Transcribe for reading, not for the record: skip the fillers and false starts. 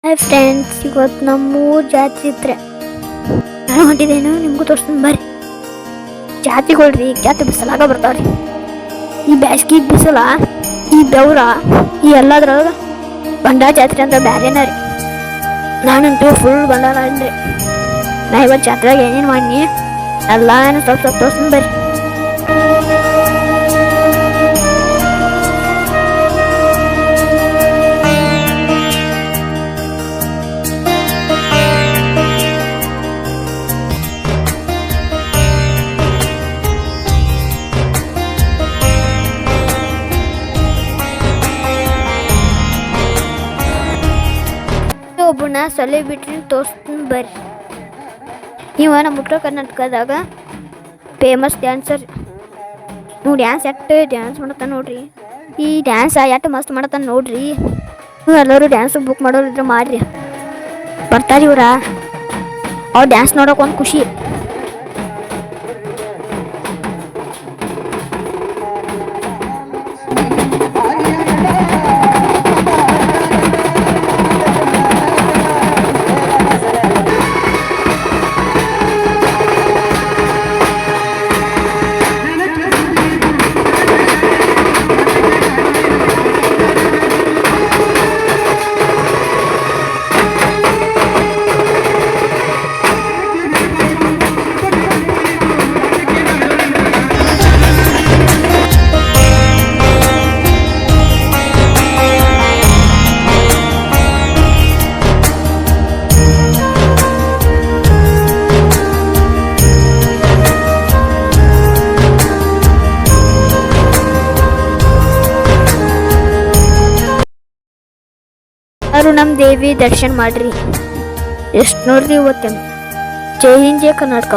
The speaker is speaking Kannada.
ಹಾಯ್ ಫ್ರೆಂಡ್ಸ್, ಇವತ್ತು ನಮ್ಮೂರು ಜಾತ್ರೆ ಇದ್ರೆ ನಾನು ಹೊಂಟಿದ್ದೇನು ನಿಮಗೂ ತೋರಿಸ್ತೀನಿ ಬರ್ರಿ. ಜಾತ್ರೆಗಳ್ರಿ ಜಾತ್ರೆ ಬಿಸಿಲಾಗ ಬರ್ತಾವ್ರಿ. ಈ ಬ್ಯಾಸ್ಗಿ ಬಿಸಿಲ, ಈ ಬೆವ್ರ, ಈ ಎಲ್ಲದ್ರಾಗ ಬಂಡಾರ ಜಾತ್ರೆ ಅಂತ ಬ್ಯಾರೇನ ರೀ. ನಾನಂತೂ ಫುಲ್ ಬಂಡಾರ ಅನ್ರಿ. ನಾ ಇವತ್ತು ಜಾತ್ರೆಗೆ ಏನೇನು ಮಾಡಿ ಎಲ್ಲ ಸ್ವಲ್ಪ ತೋರಿಸ್ತೀನಿ ಬರ್ರಿ. ಒಬ್ಬನ ಸೆಲೆಬ್ರಿಟಿ ತೋರಿಸ್ತೀನಿ ಬರ್ರಿ. ಇವ ನಮ್ಮ ಉತ್ತರ ಕರ್ನಾಟಕದಾಗ ಫೇಮಸ್ ಡ್ಯಾನ್ಸರ್. ನೀವು ಡ್ಯಾನ್ಸ್ ಡ್ಯಾನ್ಸ್ ಮಾಡತ್ತಾನ ನೋಡ್ರಿ. ಈ ಡ್ಯಾನ್ಸ್ ಎಷ್ಟು ಮಸ್ತ್ ಮಾಡತ್ತಾನ ನೋಡ್ರಿ. ನೀವು ಎಲ್ಲರೂ ಡ್ಯಾನ್ಸ್ ಬುಕ್ ಮಾಡೋರಿದ್ರೆ ಮಾಡ್ರಿ, ಬರ್ತಾರೆ ಇವ್ರ. ಅವ್ರು ಡ್ಯಾನ್ಸ್ ನೋಡೋಕೆ ಒಂದು ಖುಷಿ. ಅವರು ನಮ್ಮ ದೇವಿ ದರ್ಶನ ಮಾಡ್ರಿ. ಎಷ್ಟು ನೋಡ್ರಿ ಇವತ್ತೇನು. ಜೈ ಹಿಂದ್, ಜೈ ಕರ್ನಾಟಕ.